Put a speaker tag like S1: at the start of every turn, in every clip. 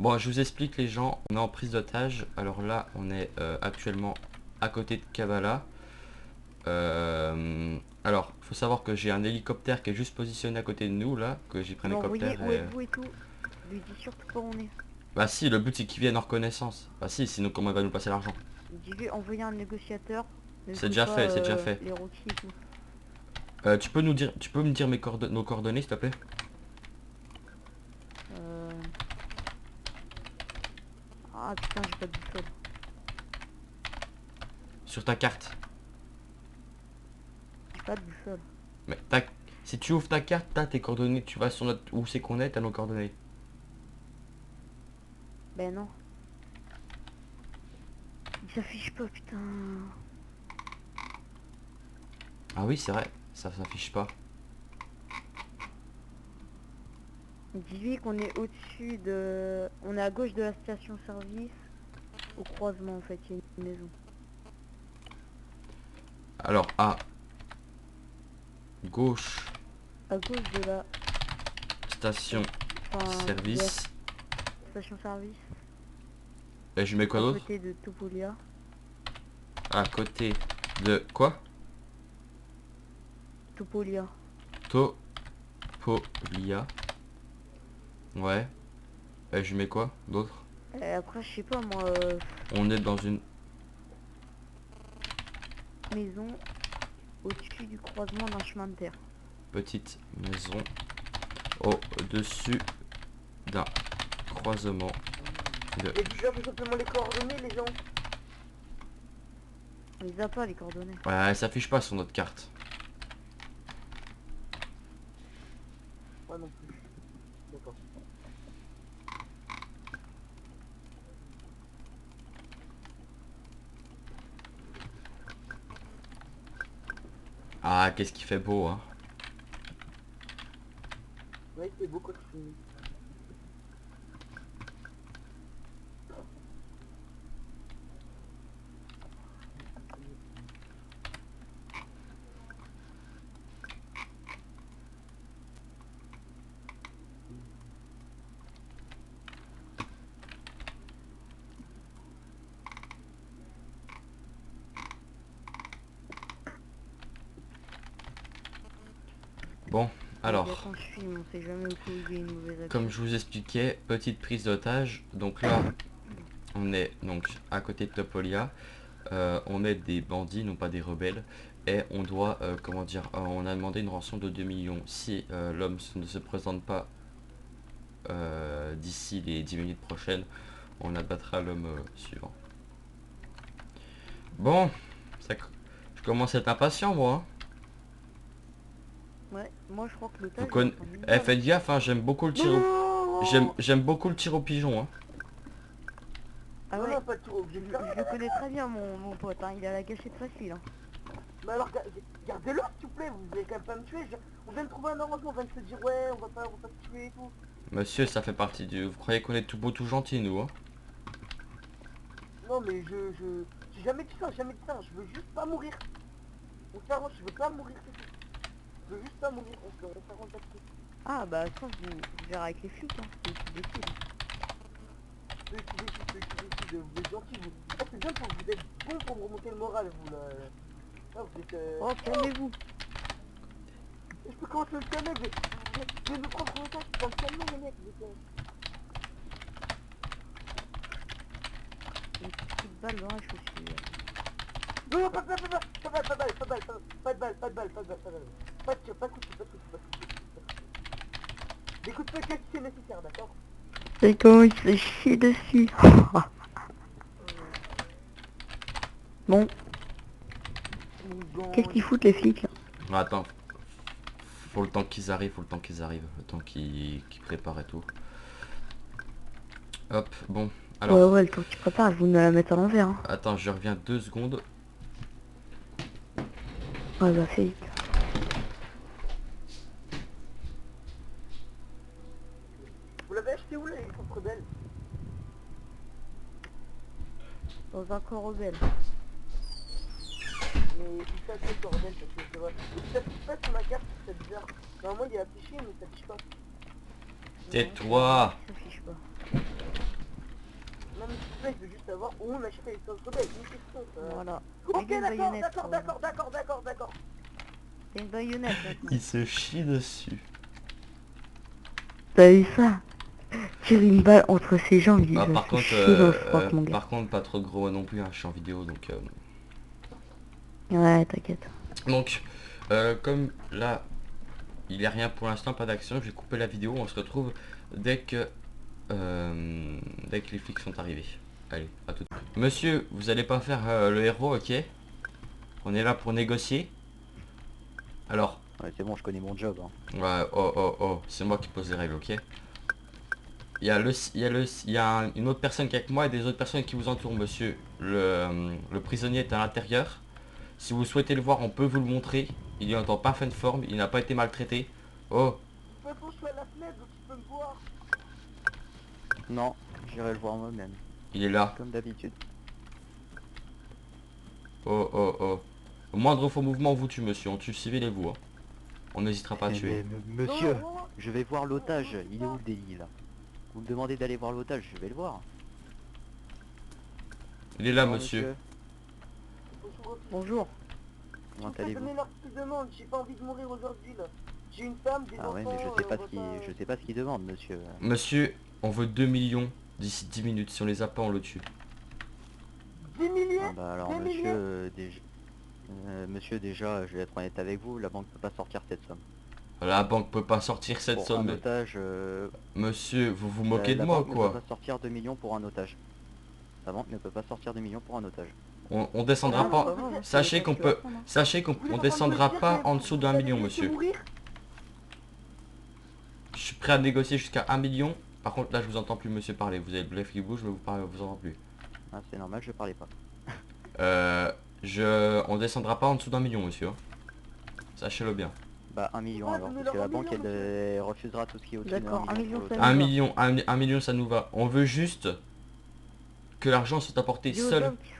S1: Bon, je vous explique les gens, on est en prise d'otage. Alors là, on est actuellement à côté de Kavala. Alors, faut savoir que j'ai un hélicoptère qui est juste positionné à côté de nous là, que j'ai pris un
S2: Mais envoyez
S1: hélicoptère
S2: où
S1: et...
S2: êtes-vous et tout. Lui dis surtout pas où on est.
S1: Bah si, le but c'est qu'il vienne en reconnaissance. Bah si, sinon comment il va nous passer l'argent?
S2: Dis-lui envoyer un négociateur. Ne
S1: C'est
S2: jouez
S1: déjà
S2: pas
S1: fait, c'est déjà fait.
S2: les rookies et tout.
S1: Tu peux me dire nos coordonnées s'il te plaît?
S2: Euh... Ah putain, j'ai pas de boussole.
S1: Sur ta carte.
S2: J'ai pas de boussole.
S1: Mais tac, si tu ouvres ta carte, t'as tes coordonnées, tu vas sur notre... Où c'est qu'on est, t'as nos coordonnées.
S2: Ben non. Il s'affiche pas, putain.
S1: Ah oui, c'est vrai, ça s'affiche pas.
S2: Dis-lui qu'on est au-dessus de... On est à gauche de la station-service. Au croisement en fait, il y a une maison.
S1: Alors, à gauche,
S2: À gauche de la...
S1: station
S2: Enfin, de la
S1: service.
S2: station-service.
S1: Et je mets quoi
S2: À
S1: d'autre?
S2: côté de Topolia.
S1: À côté de quoi?
S2: Topolia.
S1: Topolia. Ouais. Et je mets quoi d'autre?
S2: Et après, je sais pas moi,
S1: On est dans une
S2: maison au-dessus du croisement d'un chemin de terre.
S1: petite maison au-dessus d'un croisement de...
S3: Il y a déjà tout simplement les coordonnées, les gens.
S2: On les a pas les coordonnées.
S1: Ouais, elle s'affiche pas sur notre carte.
S3: Ouais, non plus. D'accord.
S1: Ah, qu'est-ce qui fait beau, hein.
S3: Ouais, c'est beau quand tu finis.
S1: Bon, alors...
S2: Quand je filme, on sait jamais où il y a une mauvaise action.
S1: Comme je vous expliquais, petite prise d'otage. Donc là, on est donc à côté de Topolia. On est des bandits, non pas des rebelles. Et on doit, comment dire, on a demandé une rançon de 2 millions. Si l'homme ne se présente pas d'ici les 10 minutes prochaines, on abattra l'homme suivant. Bon, je commence à être impatient moi. Hein.
S2: Ouais, moi je crois que
S1: Vous
S2: l'otage il va
S1: conna...
S2: prendre une
S1: Eh,
S2: balle.
S1: faites gaffe, hein, j'aime beaucoup le tir au... J'aime beaucoup le tir au pigeon. Hein.
S2: Ah
S3: Non,
S2: ouais,
S3: non, pas tout.
S2: je le connais très bien mon pote, hein. Il a la gâchette facile. Hein.
S3: Mais alors, gardez-le s'il vous plaît, vous allez quand même pas me tuer. On vient de trouver un arrangement, on vient de se dire ouais, on va pas se tuer et tout.
S1: Monsieur, ça fait partie du... Vous croyez qu'on est tout beau tout gentil nous hein?
S3: Non mais j'ai jamais dit ça, jamais dit ça. Je veux juste pas mourir. On s'arrange, je veux pas mourir, c'est tout. Je veux juste pas mourir, on s'arrange là-dessus.
S2: Ah bah ça vous verrez avec les flics, hein. C'est eux qui décident.
S3: Vous êtes gentil, vous. Oh, c'est bien pour vous êtes bon pour me remonter le moral, vous là. Ah, vous êtes...
S2: Oh, calmez-vous.
S3: Je peux commencer à me calmer, je vais me prendre en temps, je peux me calmer les mecs, vous êtes...
S2: Une petite balle dans la chaussure.
S3: Non, pas de balle, pas de balle, pas de balle, pas de balle, pas de balle. Pas de tir, pas de coup de pied, pas de coup de pied, pas de coup de pied. Des coups de pied si c'est nécessaire, d'accord?
S2: Et comment il se fait chier dessus. Bon, qu'est-ce qu'ils foutent les flics là?
S1: Attends, faut le temps qu'ils arrivent, faut le temps qu'ils arrivent, le temps qu'ils préparent et tout. Hop, bon, alors...
S2: Ouais, ouais, le temps que tu prépares, vous me la mettre à l'envers. Hein.
S1: Attends, je reviens 2 secondes.
S2: Ouais, bah fais vite.
S3: Vous l'avez acheté où là, les contre rebelles?
S2: Dans un corps rebelle.
S3: Mais il s'affiche le rebelle parce que c'est vrai. Il s'affiche pas sur ma carte, c'est bizarre. Normalement il est affiché mais il s'affiche pas.
S1: Tais-toi!
S2: Non, il s'affiche pas.
S3: Là, je veux juste savoir où on achète les licences rebelles. Une question, ça.
S2: Voilà.
S3: Ok,
S2: Avec une
S3: d'accord,
S2: baïonnette,
S3: d'accord,
S2: voilà.
S3: d'accord, d'accord, d'accord, d'accord.
S2: C'est une baïonnette maintenant.
S1: Il se chie dessus.
S2: T'as vu ça? Tire une balle entre ses jambes, il
S1: Ah,
S2: va
S1: par
S2: se
S1: contre,
S2: chier dans le froc, mon gars.
S1: par contre, pas trop gros non plus, hein, je suis en vidéo, donc...
S2: Ouais, t'inquiète.
S1: Donc, comme là, il n'y a rien pour l'instant, pas d'action, je vais couper la vidéo, on se retrouve dès que les flics sont arrivés. Allez, à tout de suite. Monsieur, vous allez pas faire le héros, ok? On est là pour négocier. Alors,
S4: Ouais, c'est bon, je connais mon job. Hein.
S1: ouais, oh, oh, oh, c'est moi qui pose les règles, ok? Il y a une autre personne qui est avec moi et des autres personnes qui vous entourent, monsieur. Le prisonnier est à l'intérieur. Si vous souhaitez le voir, on peut vous le montrer. Il est en parfaite forme, il n'a pas été maltraité. Oh,
S3: De toute façon, je suis à la fenêtre, donc tu peux me voir.
S4: Non, j'irai le voir moi-même,
S1: il est là.
S4: comme d'habitude.
S1: Oh, oh, oh. Au moindre faux mouvement, on vous tue, monsieur. On tue civil et vous. Hein. On n'hésitera pas à tuer.
S4: Monsieur,
S3: Non, non, non.
S4: je vais voir l'otage. Il est où le délit là? Vous me demandez d'aller voir l'otage, je vais le voir.
S1: Il est là,
S4: Bonjour,
S1: monsieur.
S3: Bonjour.
S2: Bonjour.
S4: Comment
S3: Je peux
S4: allez-vous?
S3: donner leur petite demande, j'ai pas envie de mourir aujourd'hui là. J'ai une femme, des
S4: Ah
S3: enfants,
S4: ouais, mais je sais pas ce qui,
S3: on va
S4: je sais pas ce qu'il demande, monsieur.
S1: Monsieur, on veut 2 millions d'ici 10 minutes. Si on les a pas, on le tue.
S3: 10 milliers.
S4: Ah bah alors
S3: 10
S4: monsieur,
S3: milliers.
S4: monsieur déjà, je vais être honnête avec vous, la banque peut pas sortir cette somme.
S1: La banque peut pas sortir cette
S4: Pour
S1: somme.
S4: un otage,
S1: Monsieur, vous vous
S4: la,
S1: moquez de
S4: la
S1: moi ou
S4: banque ne
S1: quoi?
S4: peut pas sortir 2 millions pour un otage. La banque ne peut pas sortir 2 millions pour un otage.
S1: On descendra
S3: Ah,
S1: pas.
S3: pas grave,
S1: Sachez qu'on peut... Sachez qu'on
S3: Vous êtes
S1: on
S3: en train de me
S1: descendra
S3: dire
S1: pas
S3: que
S1: en dessous
S3: vous
S1: d'1
S3: allez
S1: million,
S3: me laisser
S1: monsieur.
S3: mourir.
S1: Je suis prêt à négocier jusqu'à 1 million. Par contre, là, je vous entends plus, monsieur, parler. Vous avez le blé qui bouge, je vous parle, vous entends plus.
S4: Ah c'est normal, je parlais pas.
S1: On descendra pas en dessous d'1 million, monsieur. Sachez-le bien.
S4: Bah 1 million
S3: Ouais,
S4: alors, parce
S3: donnez-leur
S4: que la
S3: un
S4: banque
S3: million,
S4: elle refusera tout ce qui est au-dessus
S2: D'accord,
S4: d'un
S2: 1
S4: million.
S2: million,
S4: pour
S2: ça
S4: l'otage.
S2: nous
S1: 1
S2: va.
S1: million, 1 million, ça nous va. On veut juste que l'argent soit apporté
S2: Dis aux
S1: seul.
S2: hommes qu'ils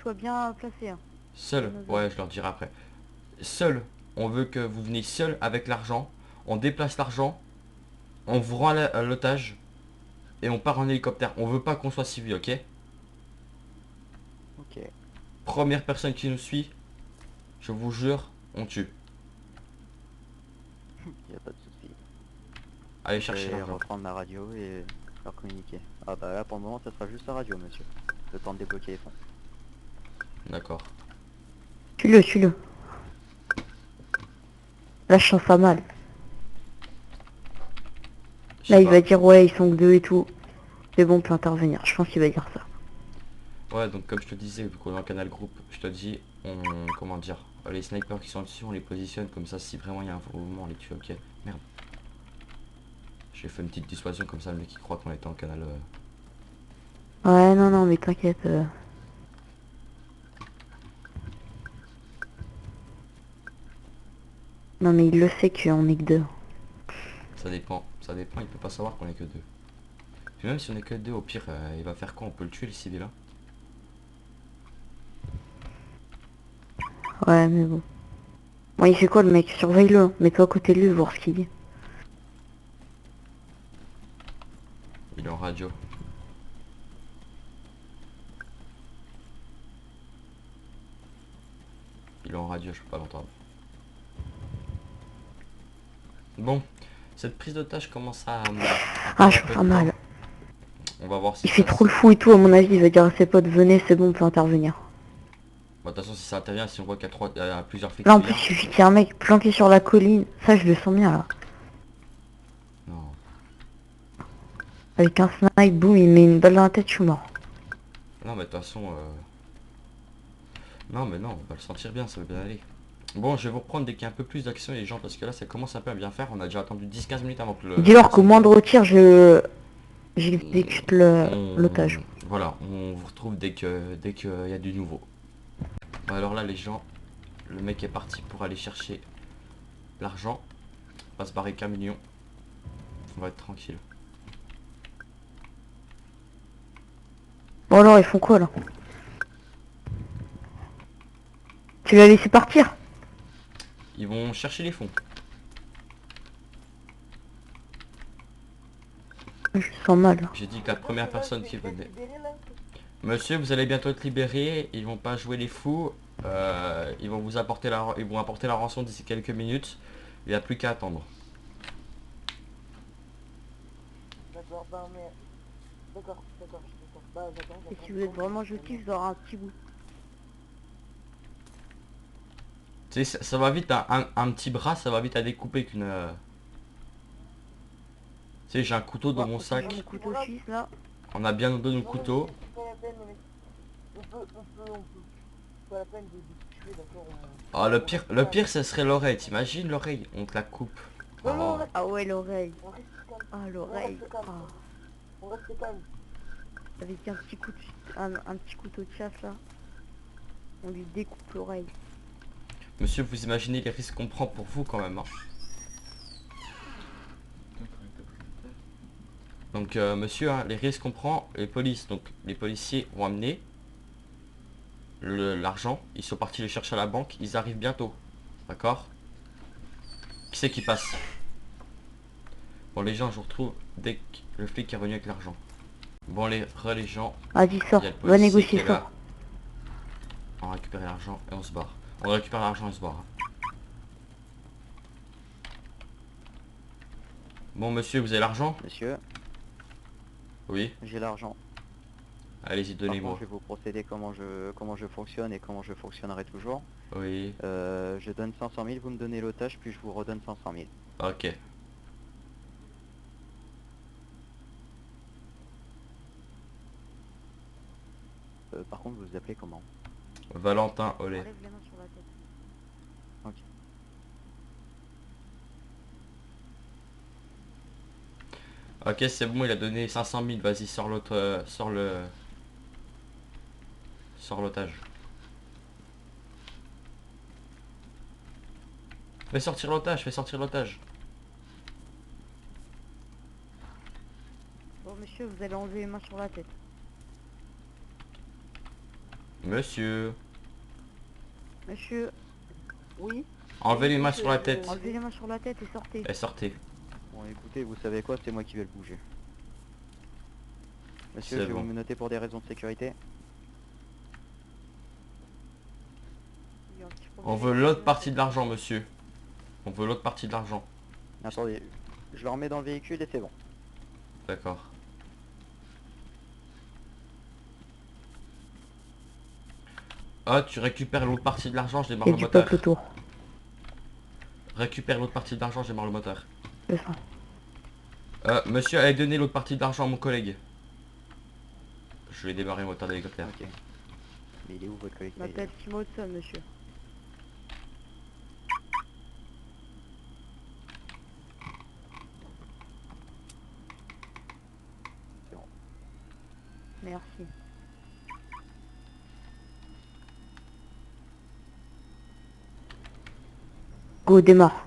S2: soient bien placés. Hein.
S1: Seul.
S2: nos
S1: Ouais, je leur dirai après. Seul. On veut que vous veniez seul avec l'argent. On déplace l'argent. On vous rend l'otage. Et on part en hélicoptère. On veut pas qu'on soit suivi, ok?
S4: Ok.
S1: Première personne qui nous suit, je vous jure, on tue.
S4: Y a pas de souci.
S1: Allez
S4: Je
S1: chercher
S4: vais
S1: l'argent.
S4: reprendre ma radio et leur communiquer. Ah bah là pour le moment ça sera juste la radio monsieur. Le temps de débloquer les fonds.
S1: D'accord.
S2: Tue-le. Là, je sens ça mal.
S1: Je sais
S2: Là, il
S1: pas.
S2: va dire ouais, ils sont que deux et tout. C'est bon, on peut intervenir. Je pense qu'il va dire ça.
S1: Ouais, donc comme je te disais, vu qu'on est en canal groupe, je te dis, comment dire, les snipers qui sont dessus, on les positionne comme ça, si vraiment il y a un faux mouvement, on les tue, ok? Merde. J'ai fait une petite dissuasion comme ça, le mec qui croit qu'on était en canal...
S2: Ouais, non, mais t'inquiète. Non, mais il le sait qu'on est que deux.
S1: Ça dépend, il peut pas savoir qu'on est que deux. Puis même si on est que deux, au pire, il va faire quoi? On peut le tuer, le civil, hein?
S2: Ouais, mais bon. Bon, il fait quoi le mec? Surveille-le. Hein. Mets-toi à côté de lui, voir ce qu'il dit.
S1: Il est en radio. Il est en radio, je peux pas l'entendre. Bon, cette prise d'otage commence à...
S2: Ah,
S1: prendre
S2: je
S1: un peu
S2: sens
S1: de
S2: mal.
S1: temps. On va voir si
S2: Il fait
S1: ça...
S2: trop le fou et tout, à mon avis, il va dire à ses potes, venez, c'est bon, on peut intervenir.
S1: Bon, de toute façon, si ça intervient, si on voit qu'il y a plusieurs flics
S2: Là, en
S1: qui
S2: plus,
S1: viennent-
S2: il suffit qu'il y ait un mec planqué sur la colline. Ça, je le sens bien, là.
S1: Non.
S2: Avec un snipe, boum, il met une balle dans la tête, je suis mort.
S1: Non, mais de toute façon... Non, mais non, on va le sentir bien, ça va bien aller. Bon, je vais vous reprendre dès qu'il y a un peu plus d'action, les gens, parce que là, ça commence un peu à bien faire. On a déjà attendu 10-15 minutes avant que le...
S2: Dis-leur qu'au moindre tir, j'exécute l'otage.
S1: Voilà, on vous retrouve dès que y a du nouveau. Bah alors là, les gens, le mec est parti pour aller chercher l'argent. On va se barrer qu'un million. On va être tranquille.
S2: Bon alors, ils font quoi, là? Tu l'as laissé partir?
S1: Ils vont chercher les fonds.
S2: Je sens mal, là.
S1: J'ai dit que la première personne qui venait...
S3: Libéré, là.
S1: Monsieur, vous allez bientôt être libéré. Ils vont pas jouer les fous. Ils vont vous apporter ils vont apporter la rançon d'ici quelques minutes. Il n'y a plus qu'à attendre.
S3: D'accord, bah mais... D'accord. Bah j'attends.
S2: Et si vous êtes vraiment gentil, vous aurez un petit bout.
S1: Tu sais, ça va vite, un petit bras, ça va vite à découper qu'une... Tu sais, j'ai un couteau dans mon
S2: J'ai
S1: sac.
S2: mon couteau suisse là.
S1: On a bien nos deux nos couteaux.
S3: C'est pas la peine, mais... On peut... C'est pas la peine de tuer, d'accord
S1: Ah, le pire, ce serait l'oreille. T'imagines l'oreille? On te la coupe.
S3: Non, non,
S1: Oh.
S2: Ah ouais, l'oreille.
S3: on reste calme.
S2: Ah, l'oreille. Ah.
S3: On reste calme.
S2: Avec un petit coup un petit couteau de chasse là. On lui découpe l'oreille.
S1: Monsieur, vous imaginez les risques qu'on prend pour vous quand même. Hein. Donc, monsieur, hein, les risques qu'on prend, les polices. Donc, les policiers vont amener l'argent. Ils sont partis le chercher à la banque. Ils arrivent bientôt. D'accord? Qui c'est qui passe? Bon, les gens, je vous retrouve dès que le flic est revenu avec l'argent. Bon, les gens,
S2: Vas-y, sors.
S1: il y a le
S2: Va
S1: policier
S2: négocier,
S1: qui est là.
S2: sors.
S1: On récupère l'argent et on se barre. On récupère l'argent et on se barre. Bon, monsieur, vous avez l'argent?
S4: Monsieur,
S1: Oui.
S4: j'ai l'argent.
S1: Allez-y,
S4: Par contre,
S1: donnez-moi.
S4: je vais vous procéder comment je fonctionne et comment je fonctionnerai toujours.
S1: Oui.
S4: Je donne 500 000, vous me donnez l'otage, puis je vous redonne 500 000.
S1: Ok.
S4: Par contre, vous vous appelez comment?
S1: Valentin Olé.
S2: Enlève les mains sur la tête.
S4: Ok.
S1: Ok, c'est bon, il a donné 500 000. Vas-y, sors l'autre, sors l'otage. Fais sortir l'otage, fais sortir l'otage.
S2: Bon, monsieur, vous allez enlever les mains sur la tête.
S1: Monsieur,
S2: Monsieur,
S3: Oui.
S1: enlevez les mains sur la tête.
S2: enlevez les mains sur la tête et sortez.
S1: Et sortez.
S4: Bon, écoutez, vous savez quoi? C'est moi qui vais le bouger. Monsieur,
S1: C'est
S4: je vais
S1: bon.
S4: vous menotter pour des raisons de sécurité.
S2: Il y a un petit
S1: On
S2: problème
S1: veut
S2: avec
S1: l'autre
S2: la
S1: partie
S2: tête.
S1: de l'argent, monsieur. On veut l'autre partie de l'argent.
S4: Attendez, je le remets dans le véhicule et c'est bon.
S1: D'accord. Ah, tu récupères l'autre partie de l'argent, je démarre
S2: Et
S1: le
S2: du
S1: moteur.
S2: peuple autour.
S1: Récupère l'autre partie de l'argent, je démarre le moteur.
S2: C'est ça.
S1: Monsieur, allez donner l'autre partie de l'argent à mon collègue. Je vais démarrer le moteur d'hélicoptère.
S4: Ok. Mais il est où votre collègue?
S2: Je m'appelle Tim Hudson, monsieur.
S4: C'est bon.
S2: Merci. Go, démarre.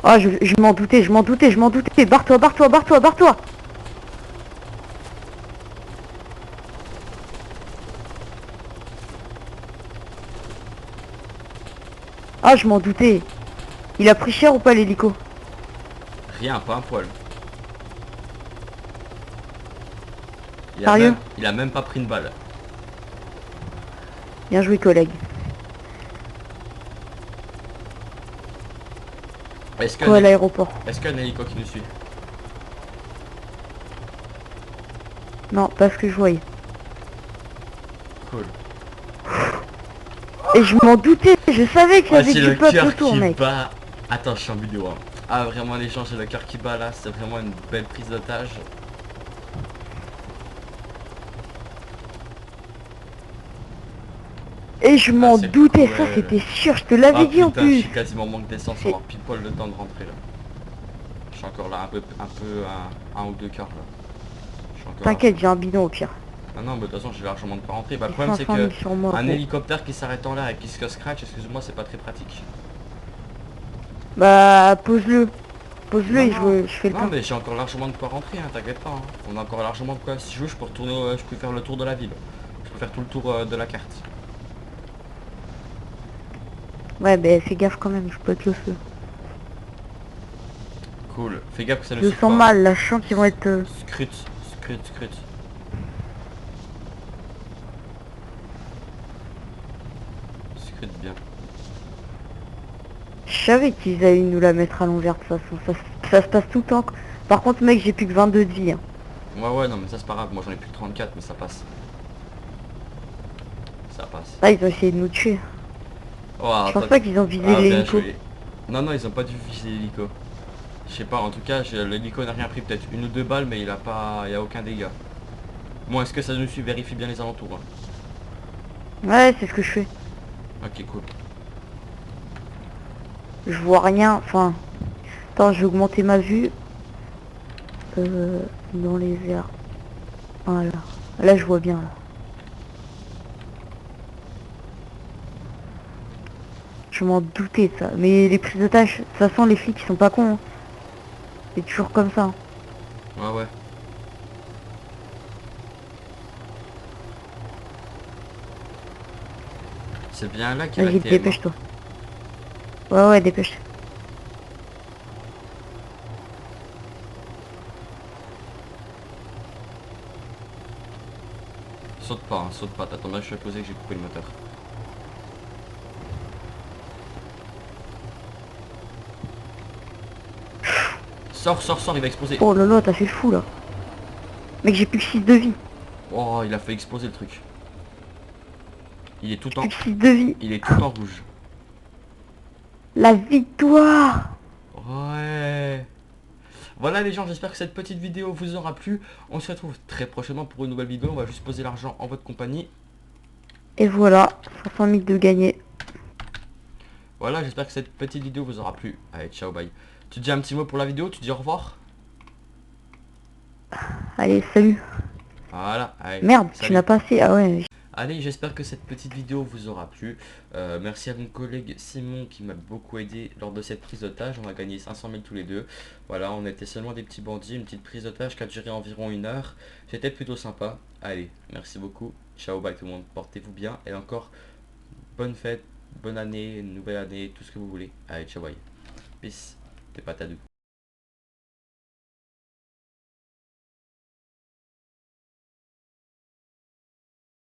S2: Ah, je m'en doutais, je m'en doutais, je m'en doutais. Barre-toi, barre-toi, barre-toi, barre-toi. Ah, je m'en doutais. Il a pris cher ou pas l'hélico?
S1: Rien, pas un poil.
S2: Sérieux?
S1: Il a même pas pris une balle.
S2: Bien joué, collègue.
S1: Est-ce
S2: Quoi à l'aéroport?
S1: qu'il y a un hélico qui nous suit?
S2: Non, pas ce que je voyais.
S1: Cool.
S2: Et je m'en doutais, je savais qu'il y
S1: Ah,
S2: avait
S1: c'est
S2: du
S1: le
S2: peuple
S1: cœur
S2: autour,
S1: qui
S2: mec.
S1: bat. Attends, je suis en vidéo. Hein. Ah, vraiment, les gens, j'ai le cœur qui bat là. C'est vraiment une belle prise d'otage.
S2: Et je m'en
S1: c'est
S2: doutais, ça
S1: cruel.
S2: c'était sûr, je te l'avais
S1: Ah
S2: dit en
S1: putain, je
S2: plus.
S1: suis quasiment en manque d'essence, on va avoir pile poil le temps de rentrer là. Je suis encore là, un ou deux quarts là. Je suis encore là.
S2: T'inquiète, j'ai un bidon au pire.
S1: Ah non, mais de toute façon, j'ai largement de pas rentrer. Bah, le
S2: J'ai
S1: problème, c'est
S2: 500 000
S1: que
S2: sur moi.
S1: un
S2: gros.
S1: hélicoptère qui s'arrête en l'air et qui se scratch, excuse-moi, c'est pas très pratique.
S2: Bah, pose-le. Pose-le et
S1: Non,
S2: je fais le
S1: Non,
S2: temps.
S1: mais j'ai encore largement de quoi rentrer, hein, t'inquiète pas. Hein. On a encore largement de quoi. Si je veux, je peux retourner, je peux faire le tour de la ville. Je peux faire tout le tour de la carte.
S2: Ouais, bah fais gaffe quand même, je peux te le feu.
S1: Cool. Fais gaffe que ça ne
S2: Je
S1: souffle
S2: sens
S1: pas.
S2: mal, là, je sens qu'ils vont être...
S1: Scrute, scrute, scrute. Scrute bien.
S2: Je savais qu'ils allaient nous la mettre à l'envers de toute façon. Ça se passe tout le temps. Par contre, mec, j'ai plus que 22 de vie. Hein.
S1: Ouais, non, mais ça c'est pas grave. Moi j'en ai plus que 34, mais ça passe. Ça passe.
S2: Ah, ils ont essayé de nous tuer.
S1: Oh,
S2: Je pense pas qu'ils ont visé
S1: bien
S2: l'hélico.
S1: joué. Non, ils ont pas dû viser l'hélico. Je sais pas, en tout cas, l'hélico n'a rien pris, peut-être une ou deux balles, mais il a pas, il y a aucun dégât. Bon, est-ce que ça nous suit? Vérifie bien les alentours. Hein.
S2: Ouais, c'est ce que je fais.
S1: Ok, cool.
S2: Je vois rien. Enfin... Attends, je vais augmenter ma vue. Dans les airs. Voilà. Là, je vois bien, là. Je m'en doutais de ça. Mais les prises d'otages, de toute façon, les flics, ils sont pas cons. Hein. C'est toujours comme ça. Hein.
S1: Ouais. C'est bien là qu'il y a la
S2: Vas-y,
S1: TM.
S2: dépêche-toi. Ouais, dépêche.
S1: Saute pas, t'attends bien que je suis posé que j'ai coupé le moteur. Sors, il va exploser.
S2: Oh lolo, t'as fait fou, là. Mec, j'ai plus que 6 de vie.
S1: Oh, il a fait exploser le truc. Il est tout en...
S2: Plus que 6 de vie.
S1: Il est tout en rouge.
S2: La victoire.
S1: Ouais. Voilà les gens, j'espère que cette petite vidéo vous aura plu. On se retrouve très prochainement pour une nouvelle vidéo. On va juste poser l'argent en votre compagnie.
S2: Et voilà, 500 000 de gagné.
S1: Voilà, j'espère que cette petite vidéo vous aura plu. Allez, ciao, bye. Tu dis un petit mot pour la vidéo, tu dis au revoir.
S2: Allez, salut.
S1: Voilà, allez.
S2: Merde,
S1: salut.
S2: tu n'as pas assez. Ah ouais.
S1: Allez, j'espère que cette petite vidéo vous aura plu. Merci à mon collègue Simon qui m'a beaucoup aidé lors de cette prise d'otage. On a gagné 500 000 tous les deux. Voilà, on était seulement des petits bandits. Une petite prise d'otage qui a duré environ 1 heure. C'était plutôt sympa. Allez, merci beaucoup. Ciao, bye tout le monde. Portez-vous bien. Et encore, bonne fête, bonne année, nouvelle année, tout ce que vous voulez. Allez, ciao, bye. Peace. T'es pas tadou.